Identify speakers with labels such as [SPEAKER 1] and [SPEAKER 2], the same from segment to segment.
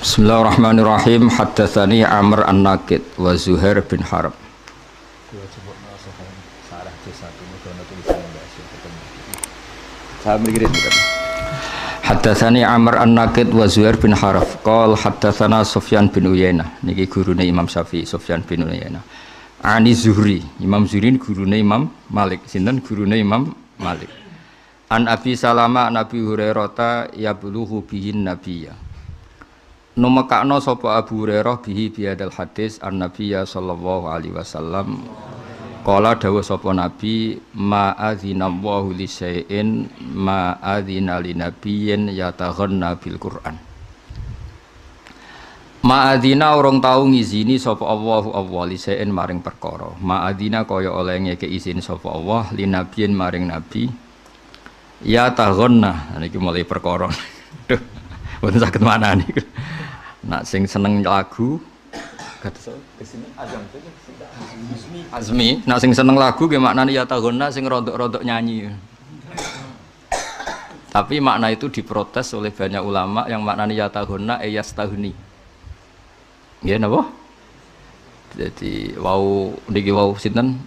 [SPEAKER 1] Bismillahirrahmanirrahim. Haddatsani Amr An-Naqid wa Zuhair bin Harb. Haddatsani Amr An-Naqid wa Zuhair bin Harb. Qala haddatsana Sufyan bin Uyainah. Niki gurune Imam Syafi'i, Sufyan bin Uyainah. Ani Zuhri, Imam Zuhri gurune Imam Malik. Sinten gurune Imam Malik. An Abi Salama Nabi Hurairah yablughu bihin nabiyya. Numekakno sapa Abu Hurairah bihi biadal hadis an-nabiyya sallallahu alaihi wasallam qala dawuh sapa nabi ma adzinallahu li syai'in ma adzina li nabiyyin yataghanna bil Qur'an. Ma adzina urung tau ngizini sapa Allahu li syai'in maring perkara. Ma adzina kaya oleh ngeke izin sapa Allah li nabiyyin maring nabi yataghanna. Niki mulai perkara. Duh, mboten saged manani. Nak sing seneng lagu Azmi, nak sing seneng lagu ge maknane ya taghonna sing rodok-rodok nyanyi. Tapi makna itu diprotes oleh banyak ulama yang maknane ya taghonna yastahni. Nggih napa? Jadi wau niki wau sinten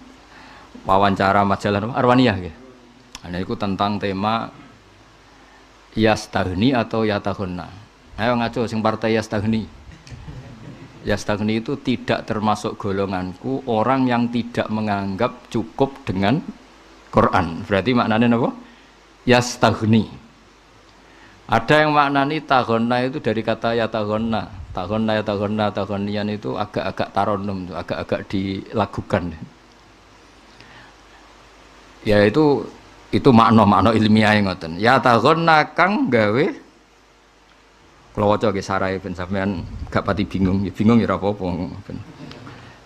[SPEAKER 1] wawancara majalah Arwaniyah nggih. Ana iku tentang tema yastahni atau ya taghonna. Ayo ngaco sing partai Yastaghni. Yastaghni itu tidak termasuk golonganku orang yang tidak menganggap cukup dengan Quran. Berarti maknanya apa? Yastaghni. Ada yang maknani taghonna itu dari kata ya taghonna. Taghonna ya taghonna taghonian itu agak-agak taronum, agak-agak dilagukan. Ya itu makna ilmiah ngoten. Ya taghonna kang gawe kalau waca ge sarai ben sampean gak pati bingung ya ora apa-apa.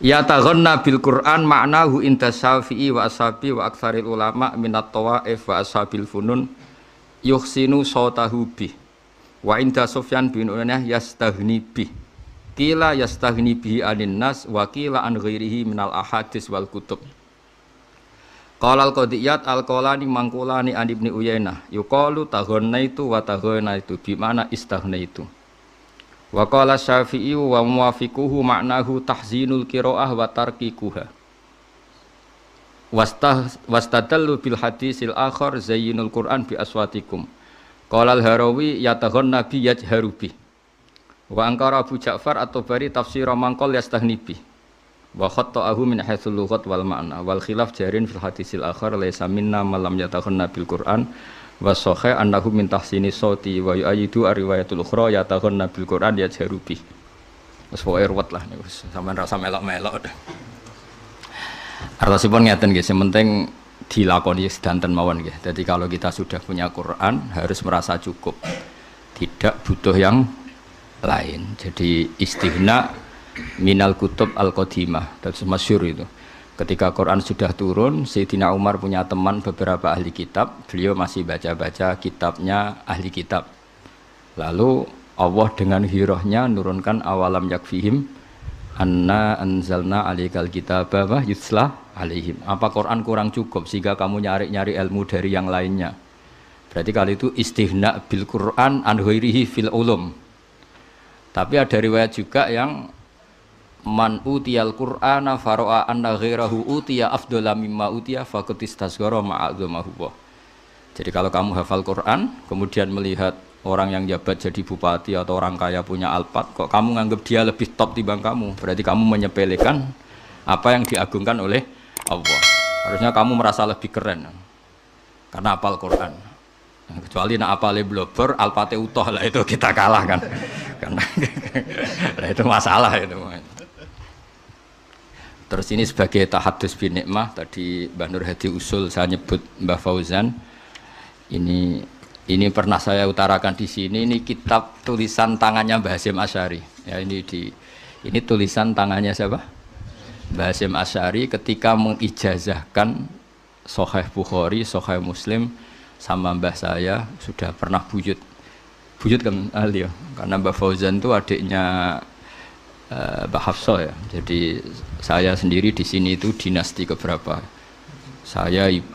[SPEAKER 1] Ya taghanna bil Qur'an maknahu inda Syafi'i wa ashabi wa aktsaril ulama minat tawaif wa ashabil funun yuhsinu sautahu bi wa inda Sufyan bin Uyainah yastaghni bi qila yastaghni bi anin nas wa qila an ghairihi minal ahadits wal kutub. Qala al-Qadiyat al-Qolani mangkulani an Ibnu Uyainah yuqalu taghannaitu wa taghannaitu bi mana istaghnaitu. Wa qala Syafi'i wa muwafiquhu ma'nahu tahzinul qiraah wa tarkikuha. Wastadallu bil hadisil akhar zayyinul Qur'an bi aswatikum. Qala al-Harawi yataghanna bi yajharu bi. Wa angkara Abu Ja'far at-Tabari tafsir mangqal yastaghni bi. Wa khatta'ahu min haitsul lughat wal ma'na wal khilaf jarin fil hadisil akhar laisa minna malam yataghanna bil Qur'an wa sahih annahu min tahsini sauti wa yu'ayyidu riwayatul ukhra yataghanna bil Qur'an yajharu bi. Wes pokoke ruwet lah niku sampean rasa melok-melok. Artosipun ngeten nggih, sing penting dilakoni sedanten mawon nggih. Jadi kalau kita sudah punya Quran harus merasa cukup. Tidak butuh yang lain. Jadi istighna minal kutub al-qadimah, dan masyhur itu. Ketika Quran sudah turun, Sayyidina Umar punya teman beberapa ahli kitab, beliau masih baca-baca kitabnya ahli kitab. Lalu Allah dengan hirohnya nurunkan awalam yakfihim anna anzalna alaikal kitaba wa yuslah alaihim. Apa Quran kurang cukup sehingga kamu nyari-nyari ilmu dari yang lainnya? Berarti kali itu istighna bil Quran an ghairihi fil ulum. Tapi ada riwayat juga yang man utiyal Qur'ana faro'a anna ghairahu utiya afdhala mimma utiya faqad istasghara ma'adzamahu. Jadi kalau kamu hafal Quran kemudian melihat orang yang jabat jadi bupati atau orang kaya punya alpat, kok kamu nganggap dia lebih top timbang kamu, berarti kamu menyepelekan apa yang diagungkan oleh Allah. Harusnya kamu merasa lebih keren karena hafal Quran. Kecuali nak apale blober alpate utuh lah, itu kita kalah kan. Karena nah itu masalah itu. Terus ini sebagai tahadus bin nikmah, tadi Mbah Nur Hadi Usul saya nyebut Mbah Fauzan. Ini pernah saya utarakan di sini. Ini kitab tulisan tangannya Mbah Hasyim Asy'ari. Ya ini tulisan tangannya siapa? Mbah Hasyim Asy'ari ketika mengijazahkan Sahih Bukhari, Sahih Muslim sama mbah saya sudah pernah buyut kan ahli ya. Karena Mbah Fauzan itu adiknya Mbah Hafsah ya. Jadi saya sendiri di sini itu dinasti keberapa? Saya ibu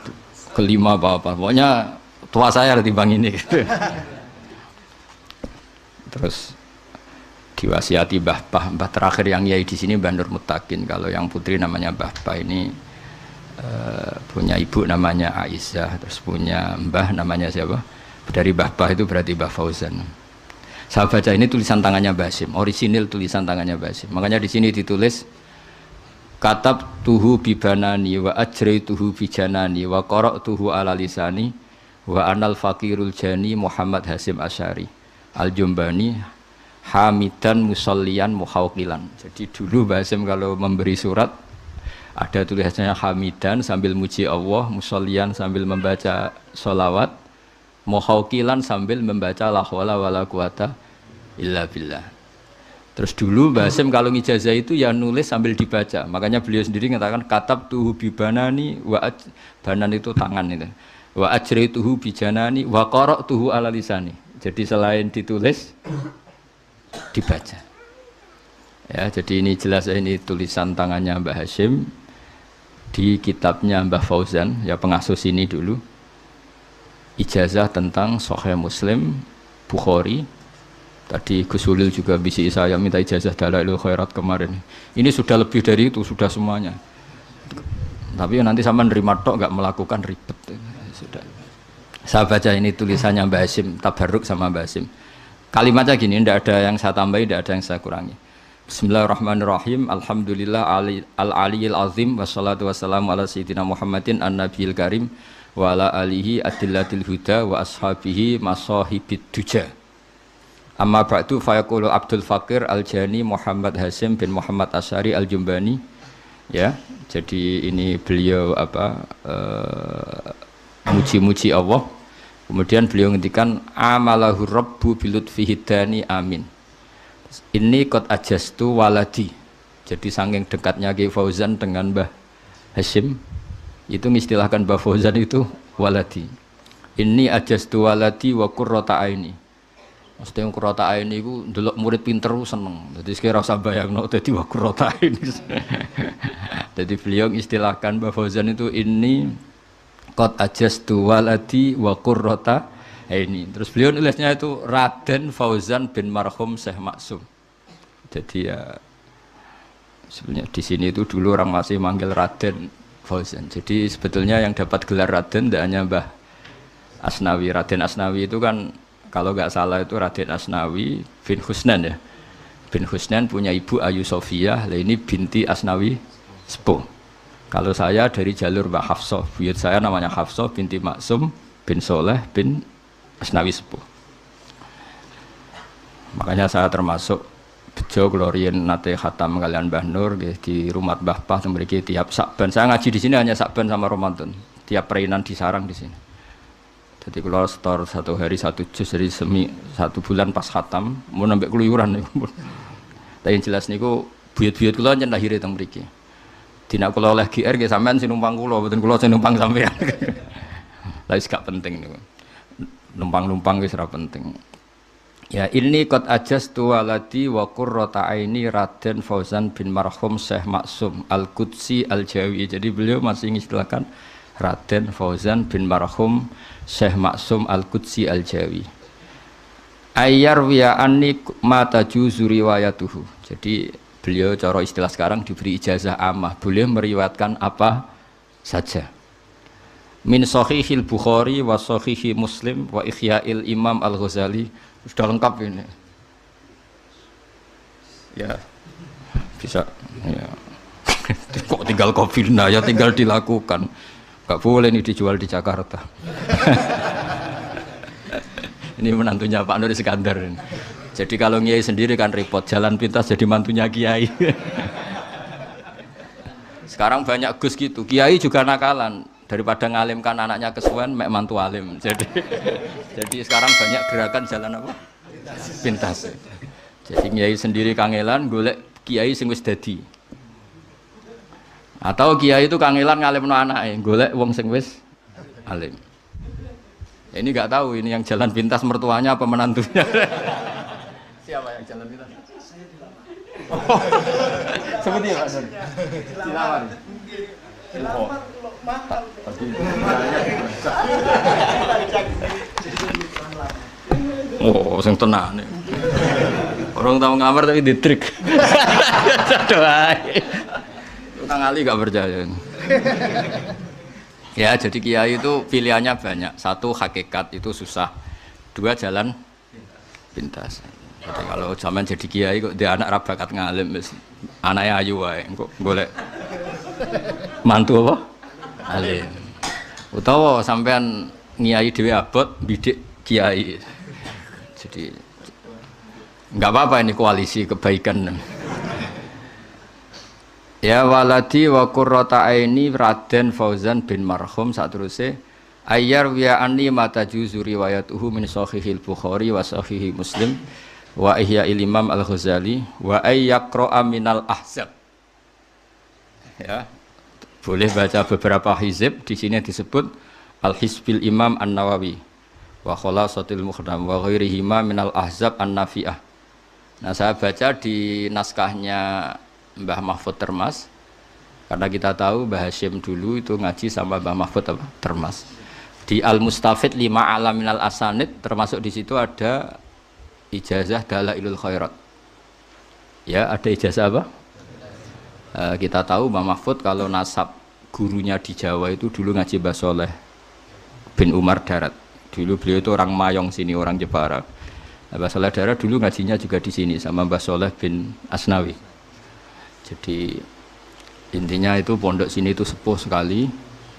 [SPEAKER 1] kelima apa-apa. Pokoknya tua saya ketimbang ini gitu. Terus diwasiati Mbah terakhir yang yai di sini Mbah Nur Mutakin. Kalau yang putri namanya Mbah ini punya ibu namanya Aisyah, terus punya Mbah namanya siapa? Dari Mbah itu berarti Mbah Fauzan. Saya baca ini tulisan tangannya Mbah Hasyim, orisinil tulisan tangannya Mbah Hasyim. Makanya di sini ditulis katab tuhu bibanani wa ajraituhu bijanani wa qara'tuhu ala lisani wa anal fakirul jani Muhammad Hasyim Asy'ari al-Jumbani hamidan musallian muhawqilan. Jadi dulu Mbah Hasyim kalau memberi surat ada tulisannya hamidan sambil muji Allah, musallian sambil membaca sholawat, muhawqilan sambil membaca la haula wala quwata illa billah. Terus dulu Mbah Hasyim kalau ngijazah itu ya nulis sambil dibaca. Makanya beliau sendiri mengatakan katab tuhu bibanani wa banan itu tangan itu. Wa ajraituhu bijanani wa qara'tuhu ala lisani. Jadi selain ditulis dibaca. Ya, jadi ini jelas ini tulisan tangannya Mbah Hasyim di kitabnya Mbah Fauzan, ya pengasuh ini dulu. Ijazah tentang Sahih Muslim, Bukhari. Tadi Gus Ulil juga bisi saya minta ijazah Dalailul Khairat kemarin. Ini sudah lebih dari itu, sudah semuanya. Tapi nanti sama nerima tok nggak melakukan ribet. Sudah. Saya baca ini tulisannya Mbah Hasyim, tabarruk sama Mbah Hasyim. Kalimatnya gini, tidak ada yang saya tambahi, tidak ada yang saya kurangi. Bismillahirrahmanirrahim. Alhamdulillah al-aliyil azim wassalatu wassalamu ala sayyidina Muhammadin an-nabiyil karim wa ala alihi adillatil huda wa ashabihi masahibid duja. Amma ba'du fayaqulu Abdul Fakir Al-Jani Muhammad Hasyim bin Muhammad Asy'ari Al-Jumbani. Ya, jadi ini beliau muji-muji Allah. Kemudian beliau ngendikan amalahu rabbu bilutfihi dani amin. Ini qad ajastu waladi. Jadi saking dekatnya Ki Fauzan dengan Mbah Hasyim itu mengistilahkan Mbah Fauzan itu waladi. Ini ajastu waladi wa qurrata aini. Mesti yang qurrata aini itu ndelok murid pinter seneng. Jadi sekira usah bayangno dadi wa qurrata aini. Jadi beliau istilahkan Mbah Fauzan itu ini qad ajastu waladi wa qurrata aini. Terus beliau nulisnya itu Raden Fauzan bin marhum Syekh Maksum. Jadi ya sebenarnya di sini itu dulu orang masih manggil Raden Fauzan. Jadi sebetulnya yang dapat gelar Raden tidak hanya Mbah Asnawi. Raden Asnawi itu kan kalau nggak salah itu Raden Asnawi bin Husnan ya. Bin Husnan punya ibu Ayu Sofiyah, lah ini binti Asnawi Sepuh. Kalau saya dari jalur Mbak Hafsah, buyut saya namanya Hafsah binti Maksum bin Soleh bin Asnawi Sepuh. Makanya saya termasuk bejo glorien nate khatam kalian Mbah Nur di rumah Mbah Pah memiliki tiap Sakban. Saya ngaji di sini hanya Sakban sama Ramadan. Tiap perainan disarang di sini. Jadi kalau setor satu hari satu juz dari satu bulan pas khatam mau nambah keluyuran nih. Tapi yang jelas niku buyut-buyut kula nyen lahir teng mriki. Dina kula oleh GR nggih sampean sing numpang kula, mboten kula sing numpang sampean. Lah wis gak penting niku. Numpang-numpang wis ora penting. Ya ini qad ajastu waladi wa qurrata aini Raden Fauzan bin marhum Syekh Maksum Al-Qudsi Al-Jawi. Jadi beliau masih mengistilahkan Raden Fauzan bin marhum Syekh Maksum Al-Qudsi Al-Jawi. Ayyar wiya anni mata juzu riwayatuhu. Jadi beliau cara istilah sekarang diberi ijazah amah, boleh meriwayatkan apa saja. Min sahihil Bukhari wa sahihi Muslim wa Ihya'il Imam Al-Ghazali. Sudah lengkap ini. Ya. Bisa ya. Kok tinggal Qafilna ya tinggal dilakukan. Gak boleh ini dijual di Jakarta. Ini menantunya Pak Nur Iskandar ini. Jadi kalau Kiai sendiri kan repot, jalan pintas jadi mantunya Kiai. Sekarang banyak Gus gitu, Kiai juga nakalan. Daripada ngalimkan anaknya kesuwen, mek mantu alim. Jadi sekarang banyak gerakan jalan apa? Pintas. Jadi Kiai sendiri kangelan, golek Kiai sing wis dadi. Atau Kiai itu kangelan ngalimno anake, golek wong sing wis alim. Ini nggak tahu ini yang jalan pintas mertuanya apa menantunya. Siapa yang jalan pintas? Saya dilamar. Oh, seperti Pak Nur. Dilamar. Dilamar mahal. Oh, sing tenan. Orang tahu ngamar tapi ditrik. Doa. Tukang Ali gak percaya. Ya, jadi kiai itu pilihannya banyak. Satu, hakikat itu susah. Dua, jalan pintas. Jadi kalau zaman jadi kiai kok dia anak rabakat ngalim, anaknya ayu wae, kok golek mantu apa? Alim. Utawa sampean ngiyai dhewe abot bidik kiai. Jadi enggak apa-apa ini koalisi kebaikan. Ya waladi wa qurrata aini Raden Fauzan bin Marhum sateruse ayyar wa anni mata juzu riwayatuhu min sahihil Bukhari wa sahih Muslim wa ihya Imam Al-Ghazali wa ay yaqra'a minal ahzab. Ya, boleh baca beberapa hizib. Di sini disebut Al-Hizbil Imam An-Nawawi wa Khulasatul Muqaddam wa ghairihima minal ahzab an-nafi'ah. Nah, saya baca di naskahnya Mbah Mahfud Termas, karena kita tahu Mbah Hashim dulu itu ngaji sama Mbah Mahfud Termas. Di Al-Mustafid 5 Alaminal Asanid, termasuk di situ ada ijazah Dalailul Khairat. Ya, ada ijazah apa? Kita tahu Mbah Mahfud kalau nasab gurunya di Jawa itu dulu ngaji Mbah Soleh bin Umar Darat. Dulu beliau itu orang Mayong sini, orang Jepara. Mbah Soleh Darat dulu ngajinya juga di sini sama Mbah Soleh bin Asnawi. Jadi intinya itu pondok sini itu sepuh sekali.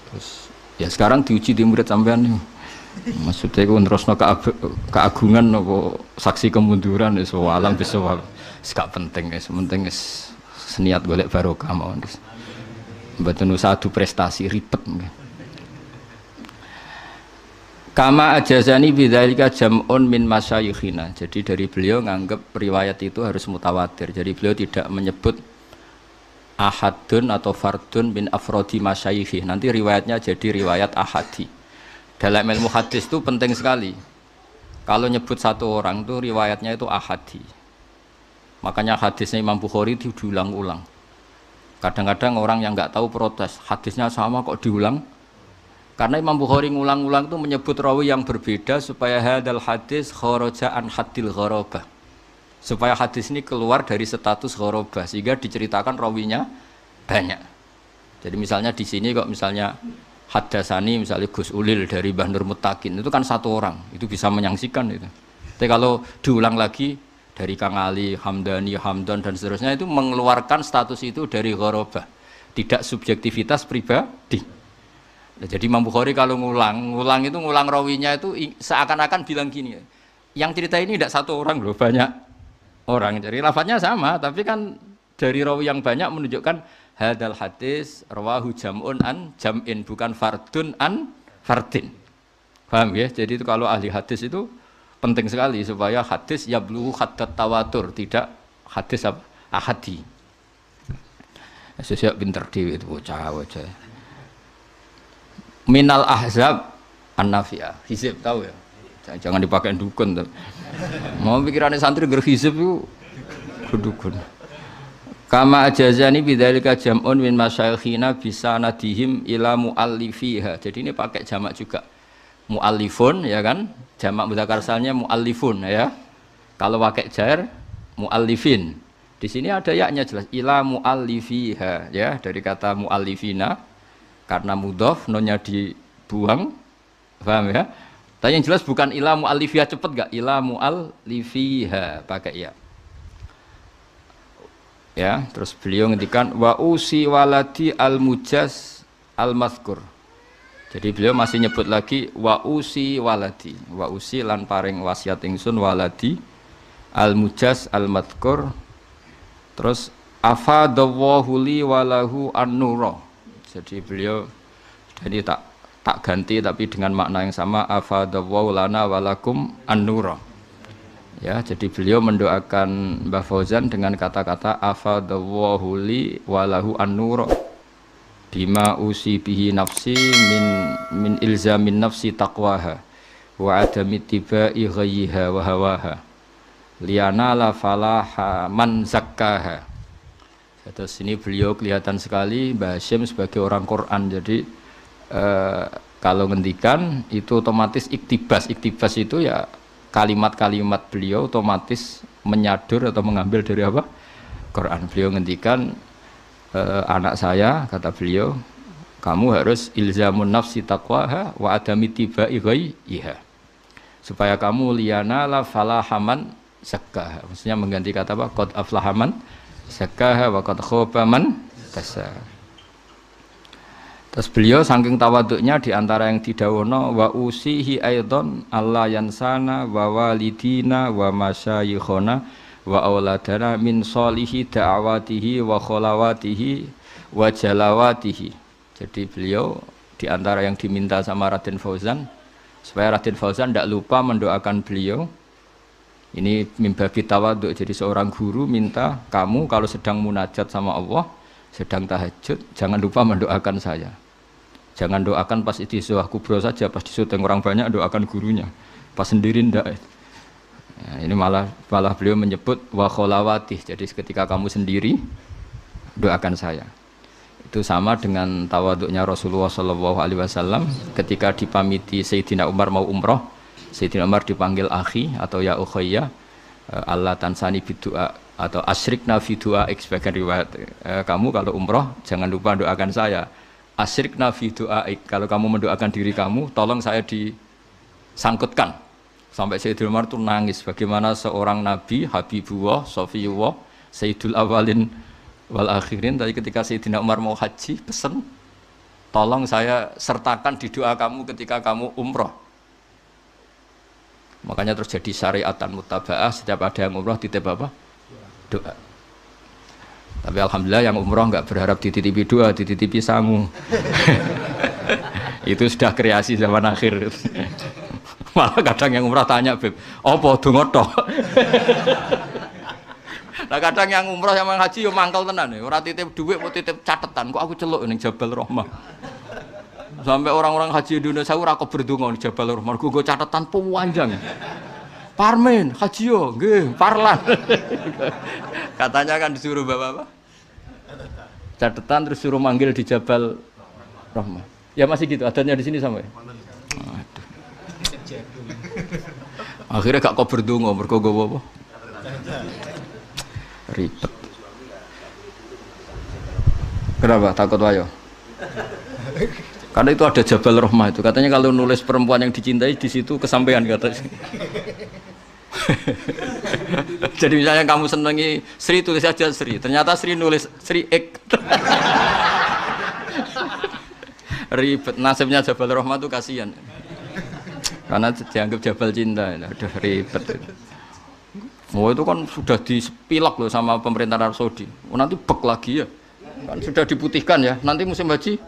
[SPEAKER 1] Terus ya sekarang diuji di murid sampean nih. Maksudnya itu terusno keagungan apa saksi kemunduran wis alam wis gak penting wis penting wis seniat golek barokah mawon wis. Mboten usah adu prestasi ribet mungkin. Kama ajazani bidzalika jam'un min masyayikhina. Jadi dari beliau nganggep riwayat itu harus mutawatir. Jadi beliau tidak menyebut ahadun atau fardun bin afrodi masyayikhi. Nanti riwayatnya jadi riwayat ahadi. Dalam ilmu hadis itu penting sekali. Kalau nyebut satu orang itu riwayatnya itu ahadi. Makanya hadisnya Imam Bukhari itu diulang-ulang. Kadang-kadang orang yang nggak tahu protes, hadisnya sama kok diulang. Karena Imam Bukhari ngulang-ulang itu menyebut rawi yang berbeda supaya hadal hadis kharaja an hadil gharabah. Supaya hadis ini keluar dari status gharabah sehingga diceritakan rawinya banyak. Jadi misalnya di sini kok misalnya Haddasani misalnya Gus Ulil dari Mbah Nur Muttaqin itu kan satu orang, itu bisa menyaksikan itu. Tapi kalau diulang lagi dari Kang Ali, Hamdani, Hamdan dan seterusnya itu mengeluarkan status itu dari gharabah, tidak subjektivitas pribadi. Nah, jadi Imam Bukhari kalau ngulang itu ngulang rawinya itu seakan-akan bilang gini, yang cerita ini tidak satu orang loh, banyak orang. Jadi lafadznya sama, tapi kan dari rawi yang banyak menunjukkan hadal hadis rawahu jam'un an jam'in, bukan fardun an fardin. Paham ya? Jadi itu kalau ahli hadis itu penting sekali supaya hadis yablughu haddat tawatur, tidak hadis ahadi. Sesiap pinter dhewe itu bocah. Minal ahzab an-nafi'ah. Hizib tahu ya? Jangan dipakai dukun. Mau pikirannya santri gerhizib itu dukun. Kama ajazani bidzalika jam'un min masyayikhina bisa nadihim ila muallifiha. Jadi ini pakai jamak juga. Muallifun ya kan? Jamak mudzakkar salnya muallifun ya. Kalau pakai jar muallifin. Di sini ada yaknya jelas ila muallifiha ya, dari kata muallifina karena mudhof nonnya dibuang. Paham ya? Tapi yang jelas bukan ila mu'allifiha, cepet gak? Ila mu'allifiha pakai ya. Ya, terus beliau ngendikan wa usi waladi al-mujaz al-mazkur. Jadi beliau masih nyebut lagi wa usi waladi. Wa usi lan paring wasiat ingsun waladi al-mujaz al-mazkur. Terus afadallahu li walahu an-nura. Jadi beliau jadi tak ganti tapi dengan makna yang sama afadallahu lana walakum an-nura. Ya, jadi beliau mendoakan Mbah Fauzan dengan kata-kata afadallahu li walahu an-nura bima usi bihi nafsi min ilzamin nafsi taqwaha wa adami tibai ghayyiha wa hawaha liana la falaha man zakkaha. Terus ini beliau kelihatan sekali Mbah Hashim sebagai orang Quran. Jadi kalau ngendikan itu otomatis iktibas. Iktibas itu ya kalimat-kalimat beliau otomatis menyadur atau mengambil dari apa? Quran. Beliau ngendikan anak saya, kata beliau, kamu harus ilzamun nafsi taqwaha wa adami tiba'i ghayyiha. Supaya kamu liyana la falahaman zakkaha. Maksudnya mengganti kata apa? Qad aflahaman zakkaha wa qad khaba man dassaha. Terus beliau saking tawaduknya diantara yang didhawono wa usihi aidon alla yansana wa walidina wa masyayikhona wa auladana min solihi da'awatihi wa kholawatihi wa jalawatihi. Jadi beliau diantara yang diminta sama Raden Fauzan supaya Raden Fauzan tidak lupa mendoakan beliau. Ini mimbabi tawaduk. Jadi seorang guru minta kamu kalau sedang munajat sama Allah, sedang tahajud, jangan lupa mendoakan saya. Jangan doakan pas istiswah kubro saja, pas disuting orang banyak doakan gurunya, pas sendiri ndak. Ya, ini malah beliau menyebut wa kholawatih. Jadi ketika kamu sendiri doakan saya. Itu sama dengan tawaduknya Rasulullah SAW ketika dipamiti Sayyidina Umar mau umroh. Sayyidina Umar dipanggil akhi atau ya ukhayya, Allah tansani bidu'a atau asyrikna fi du'a, sebagian riwayat kamu kalau umroh jangan lupa doakan saya. Asyrikna fi du'aik, kalau kamu mendoakan diri kamu tolong saya disangkutkan. Sampai Sayyidul Umar itu nangis bagaimana seorang nabi, habibullah, sofiyullah, sayyidul awalin wal akhirin. Tadi ketika Sayyidina Umar mau haji pesen tolong saya sertakan di doa kamu ketika kamu umroh. Makanya terus jadi syariatan mutaba'ah, setiap ada yang umroh titip apa? Doa. Tapi alhamdulillah yang umroh enggak berharap dititipi doa, dititipi sangu. Itu sudah kreasi zaman akhir. Malah kadang yang umroh tanya, "Beb, apa donga tok?" Nah kadang yang umroh sama yang haji yo mangkel tenan ya. Ora titip dhuwit, mau titip catetan. Kok aku celuk ning Jabal Rahmah. Sampai orang-orang haji Indonesia ora kok berdonga ning Jabal Rahmah. Go catetan panjang. Parmen, haji yo, nggih, parlan. Katanya kan disuruh bawa apa? Catatan terus suruh manggil di Jabal Rahmah. Ya masih gitu, adatnya di sini sama ya? Aduh. Akhirnya gak kok berdonga, mergo gowo apa? Ribet. Kenapa? Takut wayo? Karena itu ada Jabal Rahmah itu. Katanya kalau nulis perempuan yang dicintai di situ kesampaian katanya. Jadi misalnya kamu senangi Sri, tulis saja Sri. Ternyata Sri nulis Sri Ek. Ribet. Nasibnya Jabal Rahmah itu kasihan. Karena dianggap Jabal Cinta. Aduh ribet. Oh itu kan sudah disepilak loh sama pemerintah Arab Saudi. Oh, nanti bek lagi ya. Kan sudah diputihkan ya. Nanti musim haji.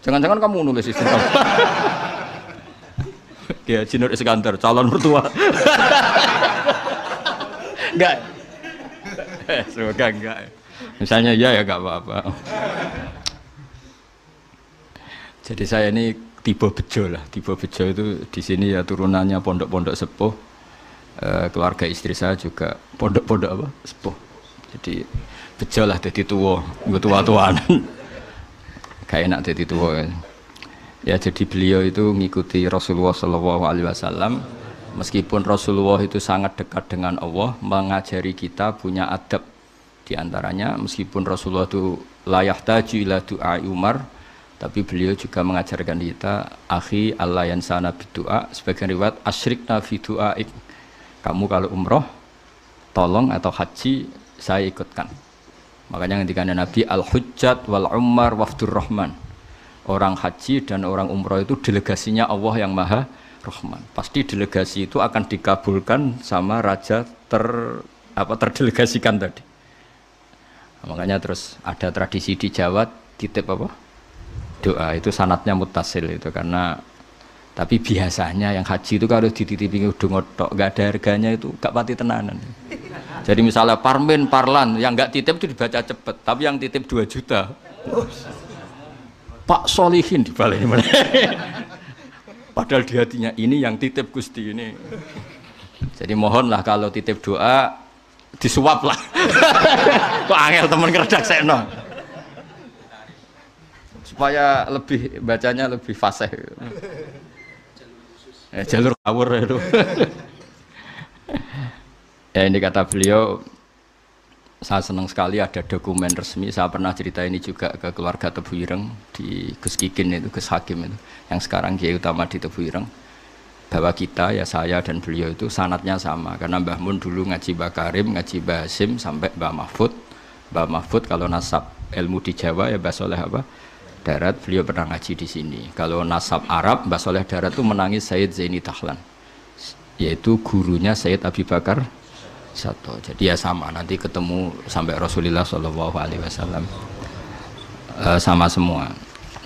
[SPEAKER 1] Jangan-jangan kamu nulis istri kamu. Ya, Jinur Iskandar, calon mertua. Enggak. Semoga enggak. Misalnya ya enggak apa-apa. Jadi saya ini tiba bejo lah. Tiba bejo itu di sini ya turunannya pondok-pondok sepuh. Keluarga istri saya juga pondok-pondok apa? Sepuh. Jadi bejo lah jadi tua, tua-tuaan. Kayak enak jadi tua. Ya jadi beliau itu mengikuti Rasulullah SAW. Meskipun Rasulullah itu sangat dekat dengan Allah, mengajari kita punya adab. Di antaranya meskipun Rasulullah itu la yahtaju ila du'a Umar, tapi beliau juga mengajarkan kita akhi Allah yansana bidu'a, sebagian riwayat asyrikna fi du'aik. Kamu kalau umroh tolong atau haji saya ikutkan. Makanya ketika Nabi al-hujjat wal umar wafdur rahman. Orang haji dan orang umroh itu delegasinya Allah yang Maha Rahman. Pasti delegasi itu akan dikabulkan sama raja terdelegasikan tadi. Nah, makanya terus ada tradisi di Jawa titip apa? Doa itu sanatnya mutasil itu karena tapi biasanya yang haji itu kalau dititipi udung otok enggak ada harganya itu gak pati tenanan. Jadi misalnya parmen parlan yang enggak titip itu dibaca cepet, tapi yang titip 2 juta. Pak Solihin dibalik mana? Padahal di hatinya ini yang titip Gusti ini. Jadi mohonlah kalau titip doa disuap lah. Kok angel teman kerja sekno. Supaya lebih bacanya lebih fasih. Jalur kawur itu. Ya ini kata beliau, saya senang sekali ada dokumen resmi. Saya pernah cerita ini juga ke keluarga Tebu Ireng di Gus Kikin itu, Gus Hakim itu, yang sekarang Kiai Utama di Tebu Ireng, bahwa kita ya saya dan beliau itu sanatnya sama. Karena Mbah Mun dulu ngaji Mbah Karim, ngaji Mbah Hasim sampai Mbah Mahfud. Mbah Mahfud kalau nasab ilmu di Jawa ya Mbah Soleh apa? Darat, beliau pernah ngaji di sini. Kalau nasab Arab, Mbah Soleh Darat itu menangis Sayyid Zaini Tahlan, yaitu gurunya Sayyid Abi Bakar Sato. Jadi ya sama, nanti ketemu sampai Rasulullah Shallallahu Alaihi Wasallam sama semua.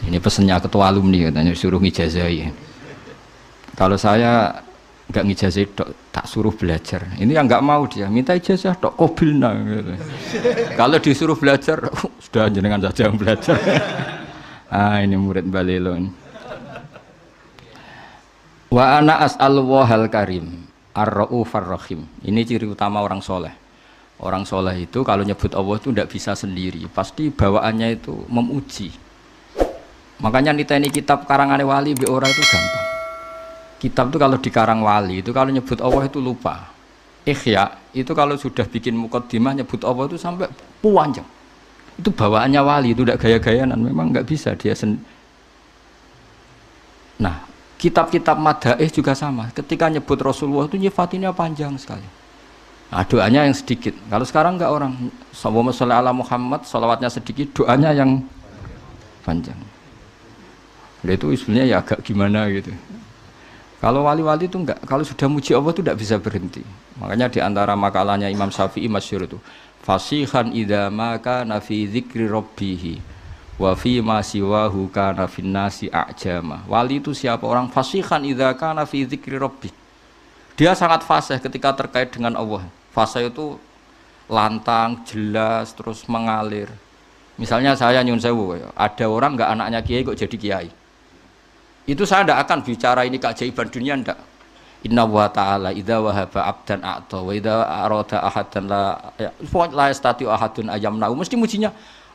[SPEAKER 1] Ini pesennya ketua alumni katanya suruh ngijazahi. Kalau saya nggak ngijazahi tak suruh belajar. Ini yang nggak mau dia minta ijazah tok kobilna. Gitu. Kalau disuruh belajar sudah jenengan saja yang belajar. Ini murid Balilon. Wa ana as'alullahal karim Ar-Ra'ufar Rahim. Ini ciri utama orang soleh. Orang soleh itu kalau nyebut Allah itu tidak bisa sendiri, pasti bawaannya itu memuji. Makanya ini kitab karangan wali bi ora itu gampang. Kitab itu kalau dikarang wali itu kalau nyebut Allah itu lupa. Ikhya itu kalau sudah bikin mukaddimah nyebut Allah itu sampai panjang. Itu bawaannya wali, itu tidak gaya-gayaan, memang nggak bisa dia Nah, kitab-kitab madaih juga sama. Ketika nyebut Rasulullah itu nyifatinnya panjang sekali. Nah, doanya yang sedikit. Kalau sekarang enggak orang. Allahumma sholli ala Muhammad, sholawatnya sedikit, doanya yang panjang. Nah, itu sebenarnya ya agak gimana gitu. Kalau wali-wali itu enggak. Kalau sudah muji Allah itu tidak bisa berhenti. Makanya di antara makalahnya Imam Syafi'i masyhur itu, fasihan idza ma kana fi dzikri rabbih wa fi ma siwahu kana finnasi a'jama. Wali itu siapa? Orang fasihan idza kana fi dzikri rabbih. Dia sangat fasih ketika terkait dengan Allah. Fasih itu lantang, jelas, terus mengalir. Misalnya saya nyun sewu, ada orang enggak anaknya kiai kok jadi kiai. Itu saya tidak akan bicara ini keajaiban dunia, tidak. Inna wa ta'ala idza wahaba abdan a'ta wa idza arada ahadan la yastati ahadun ayamna'u. Mesti mujinya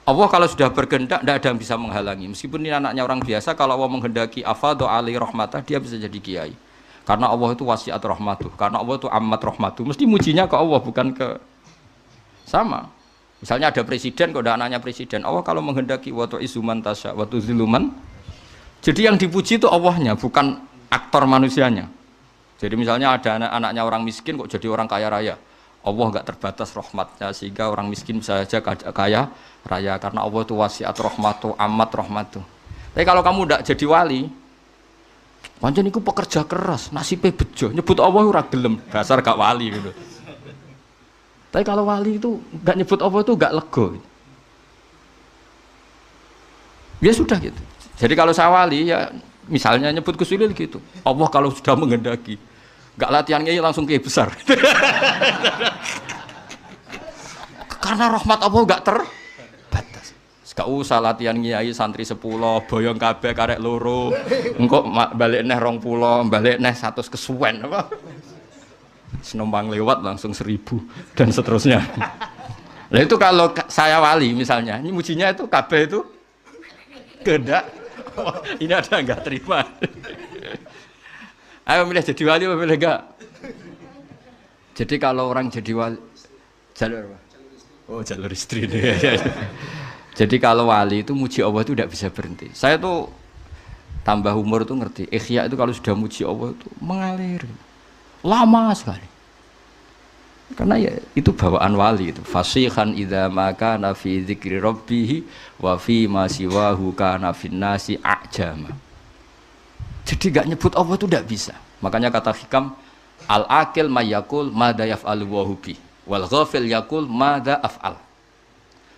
[SPEAKER 1] Allah kalau sudah berkehendak tidak ada yang bisa menghalangi. Meskipun ini anaknya orang biasa, kalau Allah menghendaki afadhu alaihi rahmatah, dia bisa jadi kiai. Karena Allah itu wasiat rahmatuh, karena Allah itu amat rahmatuh. Mesti mujinya ke Allah, bukan ke sama. Misalnya ada presiden, kok ada anaknya presiden, Allah kalau menghendaki wa tu'izzu man tasya wa tuzillu man. Jadi yang dipuji itu Allahnya, bukan aktor manusianya. Jadi misalnya ada anaknya orang miskin kok jadi orang kaya raya. Allah enggak terbatas rahmatnya sehingga orang miskin bisa saja kaya raya karena Allah itu wasiat rahmatuh, amat rahmatuh. Tapi kalau kamu tidak jadi wali, pancen iku pekerja keras, nasibnya bejo, nyebut Allah ora gelem, dasar gak wali gitu. Tapi kalau wali itu enggak nyebut Allah itu enggak lego. Ya sudah gitu. Jadi kalau saya wali ya misalnya nyebut kesulitan gitu. Allah kalau sudah menghendaki, enggak latihannya langsung kayak besar. Karena rahmat Allah enggak terbatas. Gak usah latihan kiai santri 10, boyong kabeh karek loro. Engko balik neh 20, balik neh 100 kesuwen apa. Senombang lewat langsung 1000 dan seterusnya. Nah itu kalau saya wali misalnya, ini mujinya itu kabeh itu kehendak. Ini ada enggak terima. Ayo milih jadi wali apa milih enggak? Jadi kalau orang jadi wali jalur apa? Oh jalur istri deh. Jadi kalau wali itu muji Allah itu tidak bisa berhenti. Saya tuh tambah umur tuh ngerti. Ikhya itu kalau sudah muji Allah itu mengalir lama sekali. Karena ya itu bawaan wali itu. Fasihan idza ma kana fi dzikri rabbih wa fi ma siwahu kana finnasi a'jama. Jadi enggak nyebut Allah itu tidak bisa. Makanya kata hikam al-aqil mayakul madza yaf'alu wa bi wal ghafil yaqul madza af'al.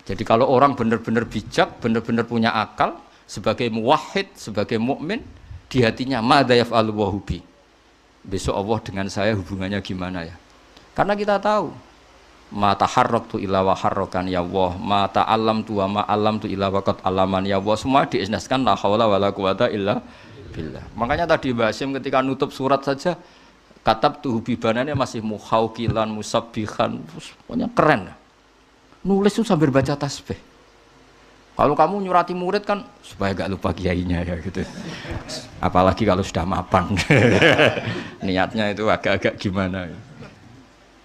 [SPEAKER 1] Jadi kalau orang benar-benar bijak, benar-benar punya akal sebagai muwahhid, sebagai mukmin, di hatinya madza yaf'alu wa bi. Besok Allah dengan saya hubungannya gimana ya? Karena kita tahu ma taharraktu illa wa harrakan ya Allah, ma ta'allamtu wa ma 'allamtu illa wa qad 'allaman ya Allah. Semua diisnaskan la haula wala quwata illa billah. Makanya tadi Mbah Hasyim ketika nutup surat saja katabtu bibanannya masih muhauqilan musabbihan, pokoknya keren. Nulis itu sambil baca tasbih. Kalau kamu nyurati murid kan supaya gak lupa kiainya ya gitu. Apalagi kalau sudah mapan. Niatnya itu agak-agak gimana.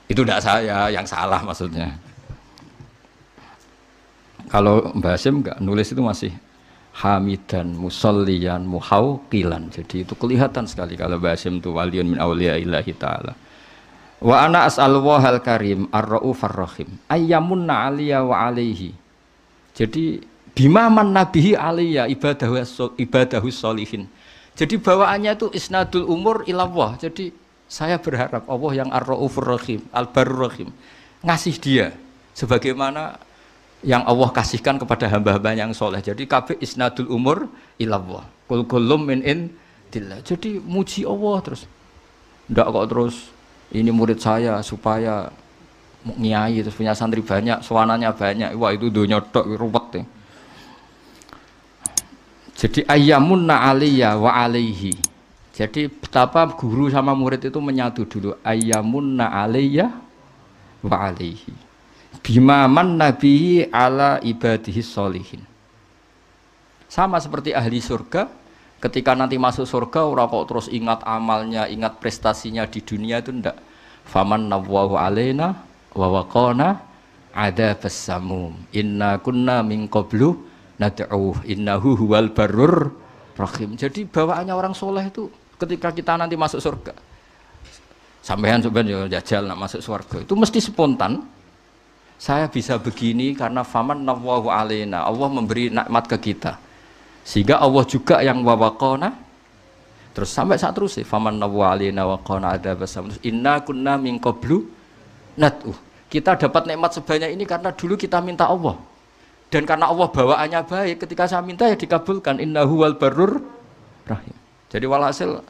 [SPEAKER 1] Itu tidak saya yang salah maksudnya. Kalau Mbah Hasyim enggak nulis itu masih hamidan musalliyan muhauqilan. Jadi itu kelihatan sekali kalau Mbah Hasyim itu waliyun min auliya'illahi ta'ala. Wa ana as'alullah al-karim ar-raufar rahim ayyamunna aliyya wa alaihi. Jadi bima man nabihi aliyya ibadahu sholihin. Jadi bawaannya itu isnadul umur ilallah. Jadi saya berharap Allah yang ar-raufur rahim, al-barur rahim ngasih dia sebagaimana yang Allah kasihkan kepada hamba-hamba yang soleh. Jadi kabeh isnadul umur ilallah. Kul kullum min indillah. Jadi muji Allah terus. Ndak kok terus ini murid saya supaya nyai terus punya santri banyak, sowanannya banyak. Wah itu dunya tok ruwet ya. Jadi ayyamunna aliyya wa alaihi. Jadi betapa guru sama murid itu menyatu dulu. Ayyamunna aliyya wa alaihi. Bima man nabihi ala ibadihi sholihin. Sama seperti ahli surga, ketika nanti masuk surga orang kok terus ingat amalnya, ingat prestasinya di dunia itu ndak. Faman nawwahu alaina wa waqana adzabas samum. Inna kunna min qablu nad'uh innahu huwal barur rahim. Jadi bawaannya orang soleh itu ketika kita nanti masuk surga. Sampean sebenarnya jajal nak masuk surga itu mesti spontan. Saya bisa begini karena faman nawwahu alaina. Allah memberi nikmat ke kita. Sehingga Allah juga yang wawaqona. Terus sampai saat terus faman nawwahu alaina waqona adzabas samum. Inna kunna min qablu nad'uh. Kita dapat nikmat sebanyak ini karena dulu kita minta Allah. Dan karena Allah bawaannya baik, ketika saya minta ya dikabulkan. Innahu wal barur rahim. Jadi walhasil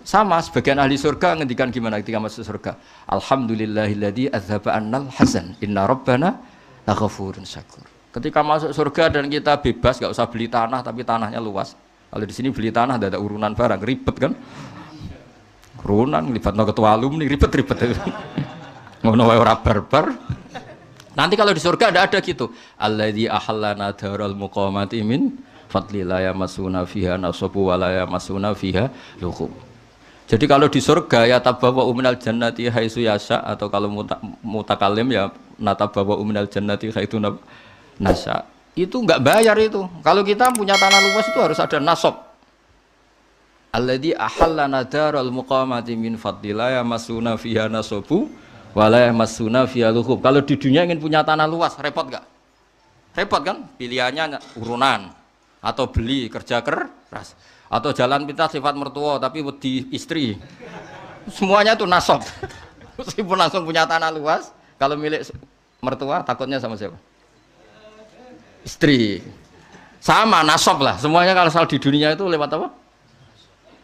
[SPEAKER 1] sama sebagian ahli surga ngendikan gimana ketika masuk surga. Alhamdulillahilladzi adzhaba annal hazan. Inna rabbana laghafurun syakur. Ketika masuk surga dan kita bebas, gak usah beli tanah tapi tanahnya luas. Kalau di sini beli tanah ada urunan barang, ribet kan? Urunan libatno ketua alumni ribet-ribet. Ngono wae ora barbar. Nanti kalau di surga ada gitu. Alladzi ahallana daral muqamati min fadli la yamassuna fiha nasabu wa la yamassuna fiha lughub. Jadi kalau di surga ya tabawa minal jannati haitsu yasha, atau kalau mutakalim ya natabawa minal jannati haitsu nasya. Itu enggak bayar itu. Kalau kita punya tanah luas itu harus ada nasab. Alladzi ahallana daral muqamati min fadli la yamassuna fiha nasabu wa la yamassuna fiha lughub. Kalau di dunia ingin punya tanah luas repot enggak? Repot kan? Pilihannya urunan atau beli kerja keras. Atau jalan pintas sifat mertua tapi wedi istri. Semuanya itu nasab. Meskipun langsung punya tanah luas, kalau milik mertua takutnya sama siapa? Istri. Sama nasab lah. Semuanya kalau soal di dunia itu lewat apa?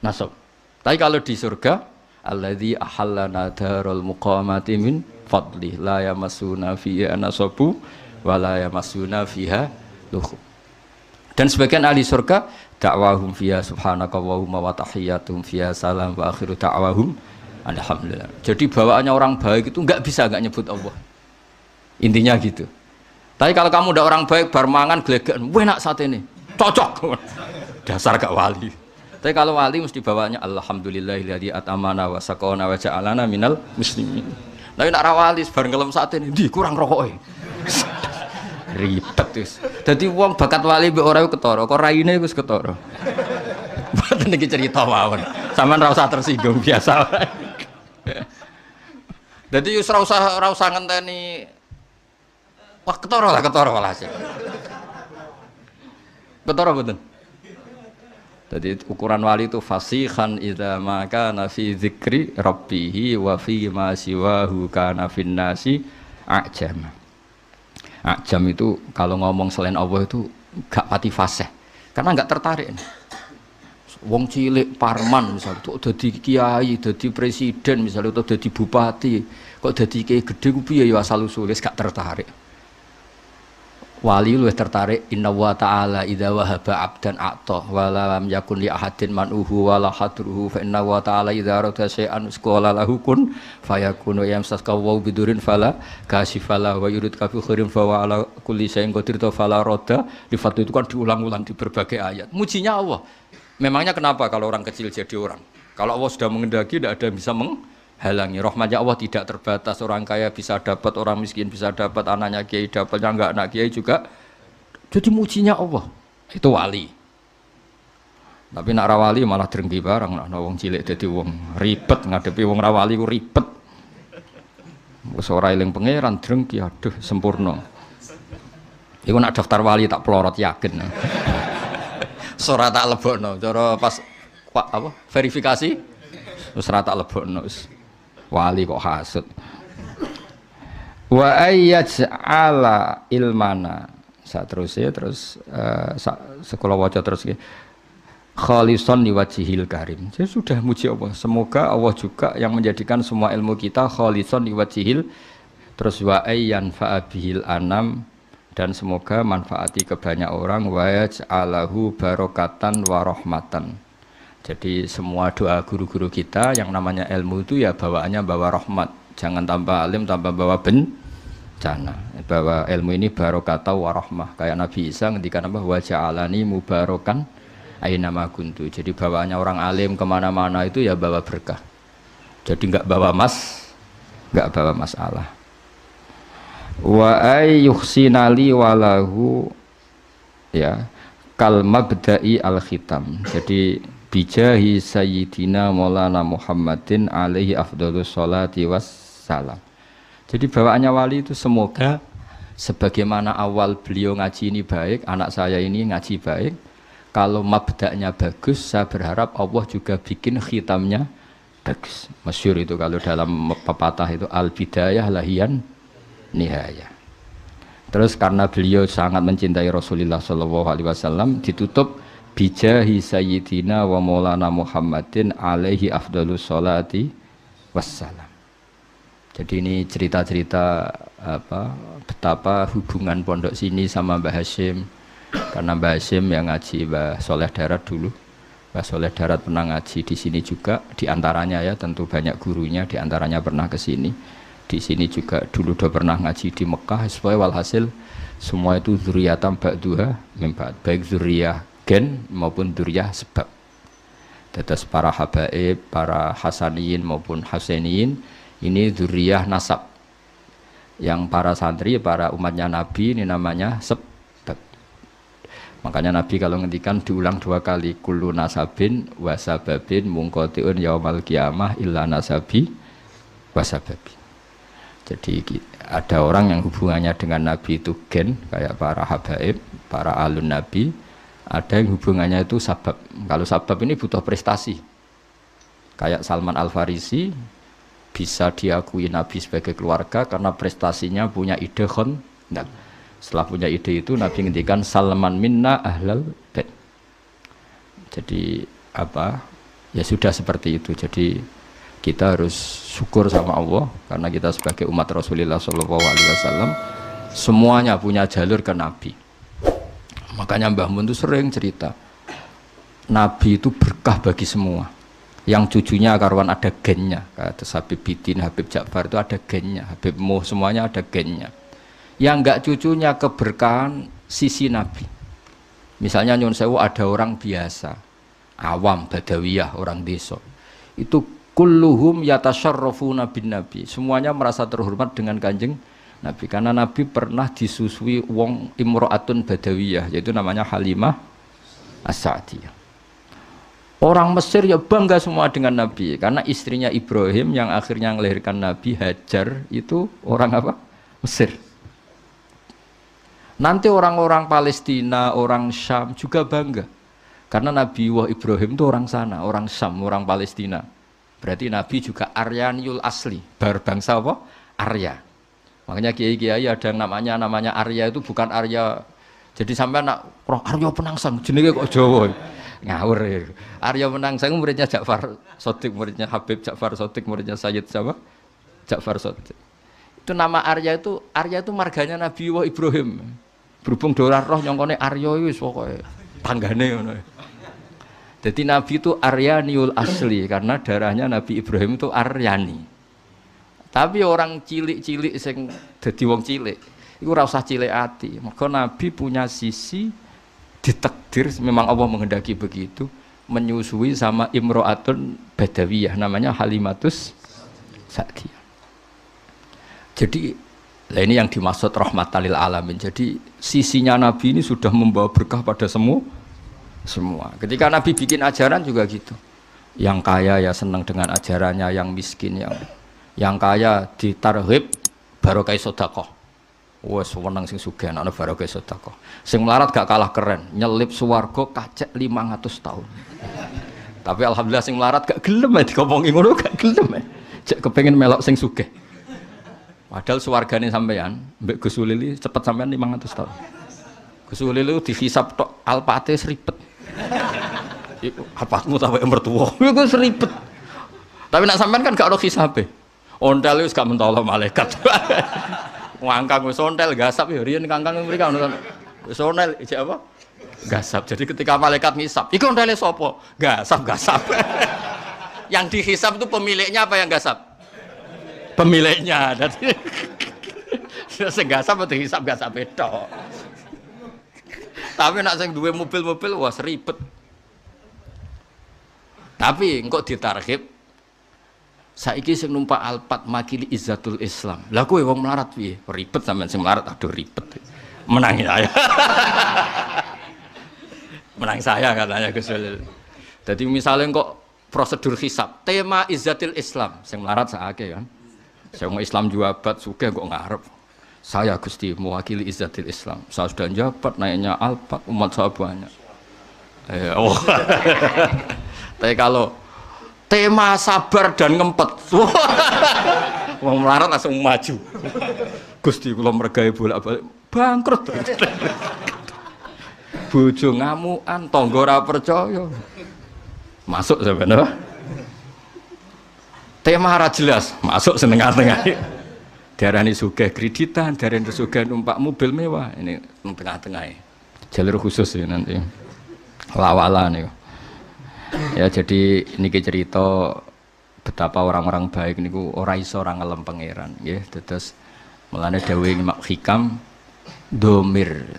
[SPEAKER 1] Nasab. Tapi kalau di surga, alladzi ahallana darul muqamati min fadli la yamassuna fiha nasabu wa la yamassuna fiha lughub. Dan sebagian ahli surga dakwahum fiha subhanakallahumma wa tahiyyatuhum fiha salam wa akhiru da'wahum alhamdulillah. Jadi bawaannya orang baik itu enggak bisa enggak nyebut Allah. Intinya gitu. Tapi kalau kamu udah orang baik bar mangan glegekan, enak saat ini. Cocok. Dasar gak wali. Tapi kalau wali mesti bawaannya alhamdulillahilladzi atamana wa saqana wa ja'alana minal muslimin. Tapi nek ra wali bar ngelem saat ini, ndi kurang rokoke. Ribet wis. Dadi wong bakat wali mbek ora ketara, kok raine wis ketara. Mboten iki cerita mawon. Sampeyan ora usah tersinggung biasa wae. Dadi wis ora usah ngenteni wah ketara lah sih. Ketara mboten. Jadi ukuran wali itu fasihan idza ma kana fi dzikri rabbih wa fi ma siwahu kana fin nasi ajam. Ajam itu kalau ngomong selain Allah itu gak pati fasih karena gak tertarik. Wong cilik parman misalnya kok dadi kiai, dadi presiden misalnya, atau dadi bupati, kok dadi kiai gede ku piye ya asal usule gak tertarik. Wali luwih tertarik inna wa ta'ala idza wahaba 'abdan a'ta wa lam yakun li ahadin man'uhu wa la hadruhu fa inna wa ta'ala idza arada syai'an qala lahu kun fayakunu yamsaka wa bidurin fala kasifala wa yurid kafi khairin fa wa ala kulli syai'in qadir fala radda. Lifat itu kan diulang-ulang di berbagai ayat. Mujinya Allah. Memangnya kenapa kalau orang kecil jadi orang? Kalau Allah sudah mengendaki tidak ada yang bisa halangi. Rahmatnya Allah tidak terbatas, orang kaya bisa dapat, orang miskin bisa dapat, anaknya kiai dapat, yang enggak anak kiai juga. Jadi mujinya Allah itu wali. Tapi nak rawali malah drengki barang, nak wong cilik dadi wong ribet ngadepi wong rawali ku ribet. Wis ora eling pangeran drengki, aduh sempurna. Iku nak daftar wali tak pelorot yakin. Ora tak lebokno, cara pas apa verifikasi wis ora tak lebokno wis. Wali kok hasud. Wa ayyaj'ala ilmana. Saterusé terus sekolah waca terus khalisan liwajhil karim. Jadi sudah muji Allah. Semoga Allah juga yang menjadikan semua ilmu kita khalisan liwajhil, terus wa ayyan fa'abihil anam, dan semoga manfaati ke banyak orang, wa yaj'alahu barokatan wa rahmatan. Jadi semua doa guru-guru kita yang namanya ilmu itu ya bawaannya bawa rahmat. Jangan tambah alim tambah bawa bencana. Bahwa ilmu ini barokatan wa rahmah. Kayak Nabi Isa ngendikan apa, wa ja'alani mubarokan aina ma kuntu. Jadi bawaannya orang alim kemana-mana itu ya bawa berkah. Jadi enggak bawa masalah. Wa ayyuhsinali walahu ya kal mabda'i al khitam. Jadi bijahi sayyidina maulana Muhammadin alaihi afdhalus sholati wassalam. Jadi bawaannya wali itu semoga sebagaimana awal beliau ngaji ini baik, anak saya ini ngaji baik. Kalau mabda'nya bagus, saya berharap Allah juga bikin khitamnya bagus. Masyhur itu kalau dalam pepatah itu al-bidayah lahiyan nihayah. Terus karena beliau sangat mencintai Rasulullah SAW, ditutup bijahi sayyidina wa maulana Muhammadin alaihi afdhalus sholati wassalam. Jadi ini cerita-cerita betapa hubungan pondok sini sama Mbah Hasyim. Karena Mbah Hasyim yang ngaji Mbah Soleh Darat dulu, Mbah Soleh Darat pernah ngaji di sini juga, diantaranya ya tentu banyak gurunya, diantaranya pernah ke sini. Di sini juga dulu udah pernah ngaji di Mekah. Supaya walhasil semua itu dzurriatan ba'duha min ba'd, baik dzurriyah gen maupun dzurriyah sebab. Tetes para habaib, para hasaniyin maupun husainiyin ini dzurriyah nasab. Yang para santri, para umatnya Nabi ini namanya sebab. Makanya Nabi kalau ngendikan diulang 2 kali, kullu nasabin wasababin mungqati'un yaumal qiyamah illa nasabi wasababi. Jadi ada orang yang hubungannya dengan Nabi itu gen, kayak para habaib, para alun Nabi. Ada yang hubungannya itu sabab. Kalau sabab ini butuh prestasi. Kayak Salman Al-Farisi bisa diakui Nabi sebagai keluarga karena prestasinya punya ide khondak. Setelah punya ide itu Nabi ngendikan Salman minna ahlal bait. Jadi apa? Ya sudah seperti itu. Jadi kita harus syukur sama Allah karena kita sebagai umat Rasulullah SAW semuanya punya jalur ke Nabi. Makanya Mbah Mun itu sering cerita Nabi itu berkah bagi semua. Yang cucunya karuan ada gennya. Kata Habib Bidin, Habib Ja'far itu ada gennya. Habib Muh semuanya ada gennya. Yang enggak cucunya keberkahan sisi Nabi. Misalnya Nyun Sewu ada orang biasa, awam, badawiyah, orang desa. Itu kulluhum yatasyarrafuna bin Nabi. Semuanya merasa terhormat dengan Kanjeng Nabi karena Nabi pernah disusui wong imro'atun badawiyah, yaitu namanya Halimah As-Sa'diyah. Orang Mesir ya bangga semua dengan Nabi karena istrinya Ibrahim yang akhirnya melahirkan Nabi Hajar itu orang apa? Mesir. Nanti orang-orang Palestina, orang Syam juga bangga. Karena Nabi Ibrahim itu orang sana, orang Syam, orang Palestina. Berarti Nabi juga Aryaniul asli, berbangsa apa? Arya. Makanya kiai-kiai ada yang namanya Arya itu bukan Arya. Jadi sampai nak Arya Penangsang, jenenge kok Jawa. Ngawur ya. Arya Penangsang muridnya Ja'far Shadiq, muridnya Habib Ja'far Shadiq, muridnya Sayyid siapa? Ja'far Shadiq. Itu nama Arya itu marganya Nabi Ibrahim. Berhubung dolar roh nyongkone Arya wis pokoke tanggane ngono. Jadi Nabi itu Aryaniul asli karena darahnya Nabi Ibrahim itu Aryani. Tapi orang cilik-cilik sing dadi wong cilik iku ora usah cilik ati. Maka Nabi punya sisi ditakdir memang Allah menghendaki begitu menyusui sama imro'atun badawiyah namanya Halimatus Sa'diyah. Jadi lah ini yang dimaksud rahmatan lil alamin. Jadi sisinya Nabi ini sudah membawa berkah pada semua. Ketika Nabi bikin ajaran juga gitu. Yang kaya ya senang dengan ajarannya, yang miskin yang kaya ditarhib barokah sedekah. Wes wenang sing sugih ana barokah sedekah. Sing melarat gak kalah keren, nyelip swarga kacek 500 tahun. Tapi alhamdulillah sing melarat gak gelem dikomongi ngono gak gelem. Cek kepengin melok sing sugih. Padahal swargane sampean mbek Gus Ulili cepet sampean 500 tahun. Gus Ulili dihisab tok alpate seribet. Iku alpatmu sampe mertua. Iku seribet. Tapi nak sampean kan gak ono hisabe. Ontel wis gak mentolo malaikat. Ngangkang wis ontel gasap ya riyen kangkang mriki ono wis ontel ijek apa? Gasap. Jadi ketika malaikat ngisap, iku ontele sapa? Gasap. Yang dihisap itu pemiliknya apa yang gasap? Pemiliknya. Jadi sing gasap atau hisap gasap tok. Tapi nak sing duwe mobil-mobil wah ribet. Tapi engko ditarhib saiki sing numpak Alphard makili izzatul Islam. Lah kowe wong melarat piye? Ribet sampean sing melarat aduh ribet. Menang saya. Menang saya katanya Gus Ulil. Jadi misalnya kok prosedur hisab, tema izzatul Islam sing melarat sakake kan. Saya mau Islam jabat sugih kok ngarep. Saya Gusti mewakili izzatul Islam. Saya sudah jabat naiknya Alphard umat saya banyak. Tapi kalau tema sabar dan ngempet, wong melarat langsung maju. Gusti kula mergawe bolak-balik bangkrut. Bojo ngamukan, tangga ora percaya. Masuk sebenarnya. Tema ora jelas, masuk setengah-tengah. Diarani sugih kreditan, diarani sugih numpak mobil mewah. Ini tengah-tengah. Jalur khusus ya nanti. Lawalan ya. Ya jadi niki cerita betapa orang-orang baik niku ora iso ora ngelem pangeran nggih. Terus mulane dawuh Imam Hikam domir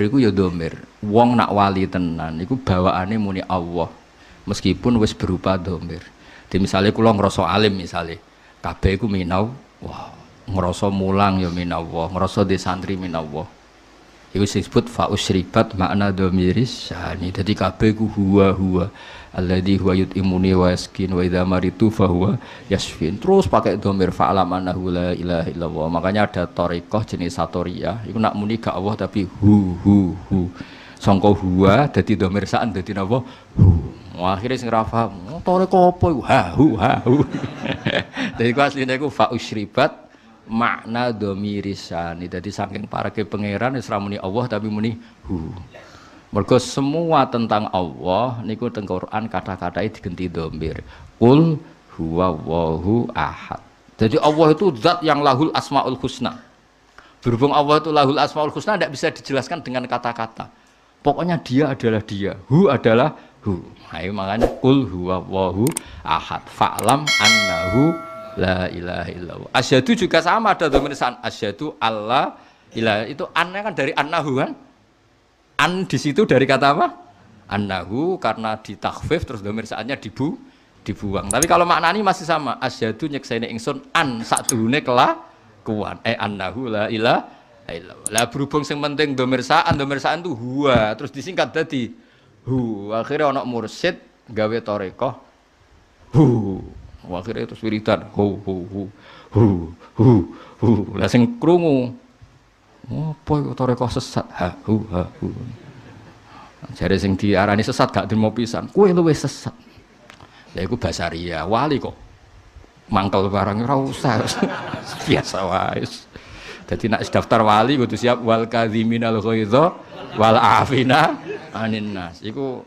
[SPEAKER 1] iku ya domir. Wong nak wali tenan iku bawaane muni Allah. Meskipun wis berupa domir. Di misalnya kula ngrasa alim misalnya, kabeh iku minau, wah, ngrasa mulang ya minallah, ngrasa di santri minallah. Iku disebut fa usribat makna domiris sani. Dadi kabeh iku huwa alladzi huwa yut'imuni wa yaskin wa idza maritu fa huwa yasfin. Terus pakai domir fa'lam annahu la ilaha illallah. Makanya ada thariqah jenis satoriyah, iku nak muni gak Allah tapi hu. Sangka huwa dadi domir saan dadi napa? Hu. Akhirnya sing ra paham, thariqah apa iku? Hu. Dadi ku asline iku fa usribat makna domirisani. Jadi saking parake pangeran wis ra muni Allah tapi muni hu. Mergo semua tentang Allah niku teng Quran kata-katanya digenti domir. Qul huwallahu ahad. Jadi Allah itu zat yang lahul asmaul husna. Berhubung Allah itu lahul asmaul husna tidak bisa dijelaskan dengan kata-kata. Pokoknya dia adalah dia, hu adalah hu. Ayo makanya qul huwallahu ahad. Fa'lam annahu la ilaha illallah. Asyhadu juga sama ada domirisan asyhadu Allah ilaha itu annya kan dari annahu kan? An di situ dari kata apa? Annahu karena ditakhfif terus domirisannya dibuang. Tapi kalau maknanya masih sama. Asyhadu nyekseni ingsun an sakdurunge kelakuan. Annahu la ilaha illallah. Lah berhubung sing penting domirsaan itu huwa terus disingkat dadi hu. Akhirnya ana mursyid gawe thariqah hu. Akhirnya terus wiridan hu. Lah sing krungu apa iku thariqah sesat hu. Jare sing diarani sesat gak trimo pisan kowe luwih sesat. Ya iku basaria wali kok mangkel barang ora usah biasa wae. Dadi nek daftar wali kudu siap wal kadhiminal ghaidha wal afina anin nas. Iku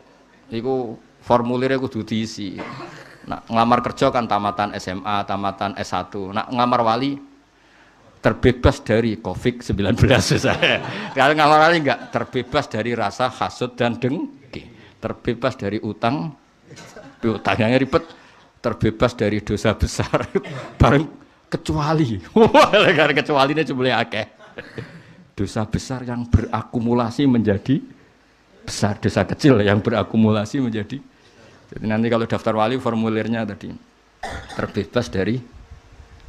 [SPEAKER 1] formulirnya kudu diisi. Nak ngelamar kerja kan tamatan SMA, tamatan S1. Nak ngelamar wali terbebas dari COVID-19 misalnya. Kalau ngelamar wali enggak terbebas dari rasa hasud dan dengki. Terbebas dari utang. Utangnya ribet. Terbebas dari dosa besar. Bareng kecuali. Kecuali ini jumlahnya akeh. Dosa besar yang berakumulasi menjadi besar, dosa kecil yang berakumulasi menjadi. Jadi nanti kalau daftar wali formulirnya tadi terbebas dari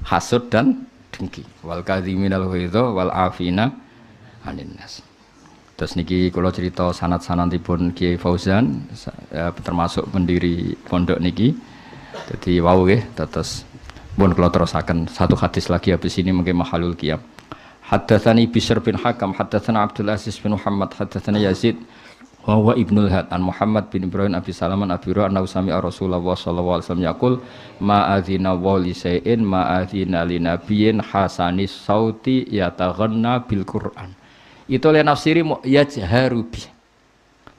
[SPEAKER 1] hasud dan dengki. Wal kadhiminal ghaidha wal afina 'anil nas. Terus niki kula cerita sanad-sanadipun Kiai Fauzan termasuk pendiri pondok niki. Jadi wau nggih terus pun kula terusaken satu hadis lagi habis ini mungkin mahalul qiyam. Haddatsani Bishr bin Hakam, haddatsana Abdul Aziz bin Muhammad, haddatsana Yazid wa huwa Ibnul Had an Muhammad bin Ibrahim Abi Salaman Abi Hurairah annahu sami'a Rasulullah sallallahu alaihi wasallam yaqul ma adzina wa li shay'in ma adzina li nabiyyin hasanis sauti yataghanna bil Qur'an. Itu oleh nafsiri yajharu bi.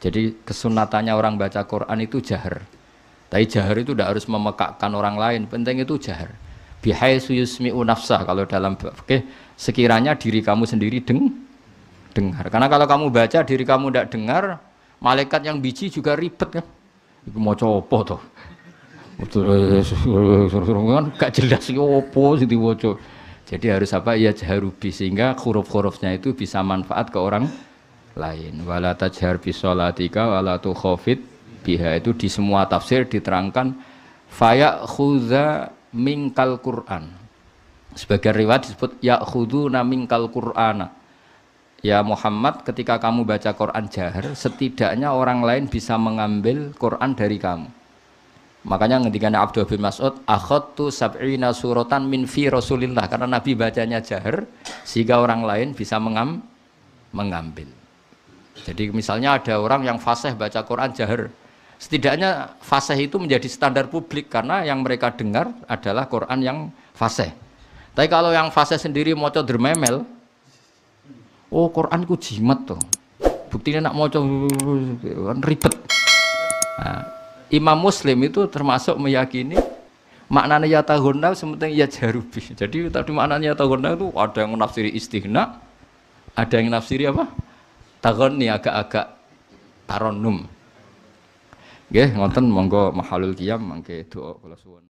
[SPEAKER 1] Jadi kesunatannya orang baca Quran itu jahar. Tapi jahar itu tidak harus memekakkan orang lain, penting itu jahar. Bihaitsu yusmi'u nafsah, kalau dalam fikih sekiranya diri kamu sendiri dengar. Karena kalau kamu baca diri kamu tidak dengar, malaikat yang biji juga ribet kan. Iku maca apa to? Kan gak jelas iki opo sing diwaca. Jadi harus apa ya jaharubi sehingga huruf-hurufnya itu bisa manfaat ke orang lain. Wala tajhar bi sholatika wala tukhafit biha, itu di semua tafsir diterangkan faya khudha minkal Qur'an. Sebagian riwayat disebut ya khuduna minkal Qur'ana. Ya Muhammad, ketika kamu baca Quran jahar, setidaknya orang lain bisa mengambil Quran dari kamu. Makanya ketika Abdullah bin Mas'ud akhadtu sab'ina suratan min fi Rasulillah, karena Nabi bacanya jahar sehingga orang lain bisa mengambil. Jadi misalnya ada orang yang fasih baca Quran jahar, setidaknya fasih itu menjadi standar publik karena yang mereka dengar adalah Quran yang fasih. Tapi kalau yang fasih sendiri maca dermemel, oh Quran ku jimat tuh, buktinya nak maca ribet. Nah, Imam Muslim itu termasuk meyakini maknanya ya tahunna sementing ya jarubi. Jadi tadi maknanya tahunna itu ada yang menafsiri istighna, ada yang menafsiri apa? Taghonni, agak-agak taronnum. Nggih, ngoten monggo mahalul qiyam mangke doa kula suwun.